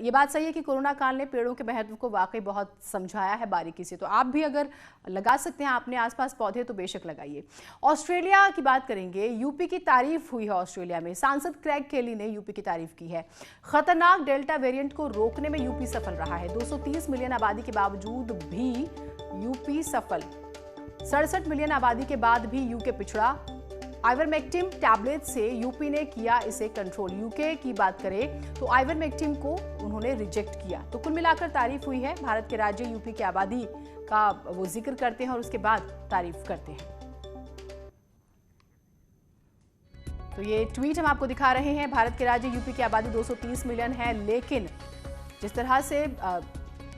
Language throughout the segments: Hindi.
ये बात सही है कि कोरोना काल ने पेड़ों के महत्व को वाकई बहुत समझाया है बारीकी से। तो आप भी अगर लगा सकते हैं अपने आसपास पौधे तो बेशक लगाइए। ऑस्ट्रेलिया की बात करेंगे। यूपी की तारीफ हुई है ऑस्ट्रेलिया में। सांसद क्रेग केली ने यूपी की तारीफ की है। खतरनाक डेल्टा वेरिएंट को रोकने में यूपी सफल रहा है। 230 मिलियन आबादी के बावजूद भी यूपी सफल। 67 मिलियन आबादी के बाद भी यूके पिछड़ा। आइवरमेक्टिन टैबलेट से यूपी ने किया इसे कंट्रोल। यूके की बात करें तो आइवरमेक्टिन को उन्होंने रिजेक्ट किया। तो कुल मिलाकर तारीफ हुई है। भारत के राज्य यूपी की आबादी का वो जिक्र करते हैं और उसके बाद तारीफ करते हैं। तो ये ट्वीट हम आपको दिखा रहे हैं। भारत के राज्य यूपी की आबादी 230 मिलियन है, लेकिन जिस तरह से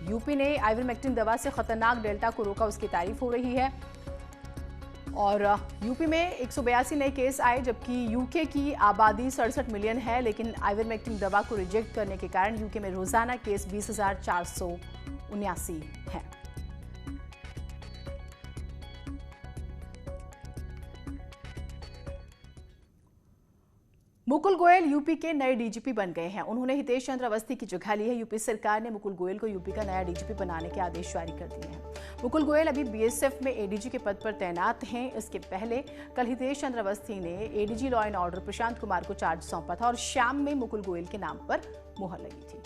यूपी ने आइवरमेक्टिन दवा से खतरनाक डेल्टा को रोका उसकी तारीफ हो रही है। और यूपी में 182 नए केस आए, जबकि यूके की आबादी 67 मिलियन है, लेकिन आइवरमेक्टिन दवा को रिजेक्ट करने के कारण यूके में रोजाना केस 20,479 है। मुकुल गोयल यूपी के नए डीजीपी बन गए हैं। उन्होंने हितेश चंद्र अवस्थी की जगह ली है। यूपी सरकार ने मुकुल गोयल को यूपी का नया डीजीपी बनाने के आदेश जारी कर दिए हैं। मुकुल गोयल अभी बीएसएफ में एडीजी के पद पर तैनात हैं। इसके पहले कल हितेश चंद्र अवस्थी ने ADG law and order Prashant Kumar को चार्ज सौंपा था और शाम में मुकुल गोयल के नाम पर मुहर लगी थी।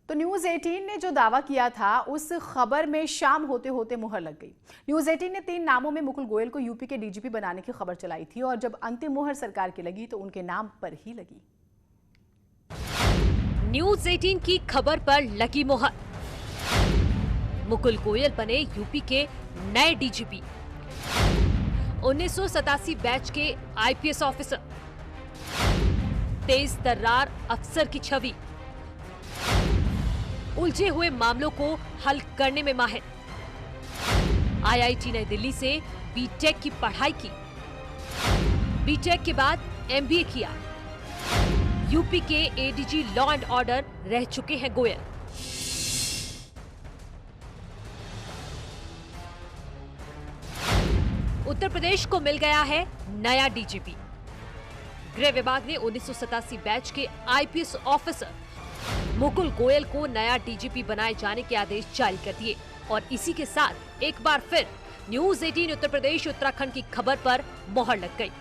तो न्यूज 18 ने जो दावा किया था उस खबर में शाम होते होते मुहर लग गई। न्यूज 18 ने 3 नामों में मुकुल गोयल को यूपी के डीजीपी बनाने की खबर चलाई थी और जब अंतिम मुहर सरकार की लगी तो उनके नाम पर ही लगी। न्यूज 18 की खबर पर लगी मुहर। मुकुल गोयल बने यूपी के नए डीजीपी। 1987 बैच के आईपीएस ऑफिसर। तेज तर्रार अफसर की छवि। उलझे हुए मामलों को हल करने में माहिर। आईआईटी नई दिल्ली से बीटेक की पढ़ाई की। बीटेक के बाद एमबीए किया। यूपी के एडीजी लॉ एंड ऑर्डर रह चुके हैं गोयल। उत्तर प्रदेश को मिल गया है नया डीजीपी। गृह विभाग ने 1987 बैच के आईपीएस ऑफिसर मुकुल गोयल को नया डीजीपी बनाए जाने के आदेश जारी कर दिए और इसी के साथ एक बार फिर न्यूज 18 उत्तर प्रदेश उत्तराखंड की खबर पर मोहर लग गई।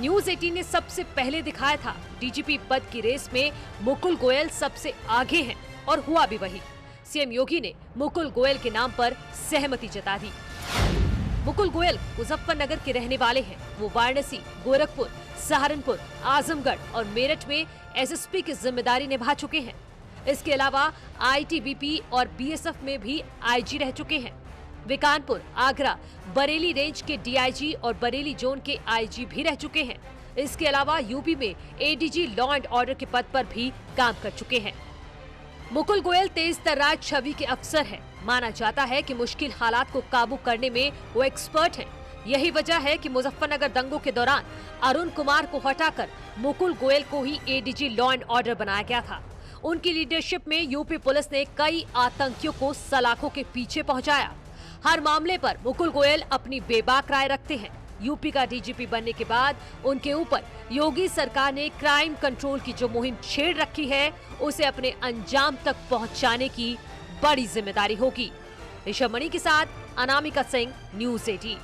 न्यूज 18 ने सबसे पहले दिखाया था डीजीपी पद की रेस में मुकुल गोयल सबसे आगे हैं और हुआ भी वही। सीएम योगी ने मुकुल गोयल के नाम पर सहमति जता दी। मुकुल गोयल मुजफ्फरनगर के रहने वाले हैं। वो वाराणसी, गोरखपुर, सहारनपुर, आजमगढ़ और मेरठ में एसएसपी की जिम्मेदारी निभा चुके हैं। इसके अलावा आईटीबीपी और बीएसएफ में भी आईजी रह चुके हैं। वे कानपुर, आगरा, बरेली रेंज के डीआईजी और बरेली जोन के आईजी भी रह चुके हैं। इसके अलावा यूपी में एडीजी लॉ एंड ऑर्डर के पद पर भी काम कर चुके हैं। मुकुल गोयल तेज तर्रार छवि के अफसर हैं। माना जाता है कि मुश्किल हालात को काबू करने में वो एक्सपर्ट हैं। यही वजह है कि मुजफ्फरनगर दंगों के दौरान अरुण कुमार को हटाकर मुकुल गोयल को ही एडीजी लॉ एंड ऑर्डर बनाया गया था। उनकी लीडरशिप में यूपी पुलिस ने कई आतंकियों को सलाखों के पीछे पहुंचाया। हर मामले पर मुकुल गोयल अपनी बेबाक राय रखते हैं। यूपी का डीजीपी बनने के बाद उनके ऊपर योगी सरकार ने क्राइम कंट्रोल की जो मुहिम छेड़ रखी है उसे अपने अंजाम तक पहुंचाने की बड़ी जिम्मेदारी होगी। ऋषभ मणि के साथ अनामिका सिंह, न्यूज 18।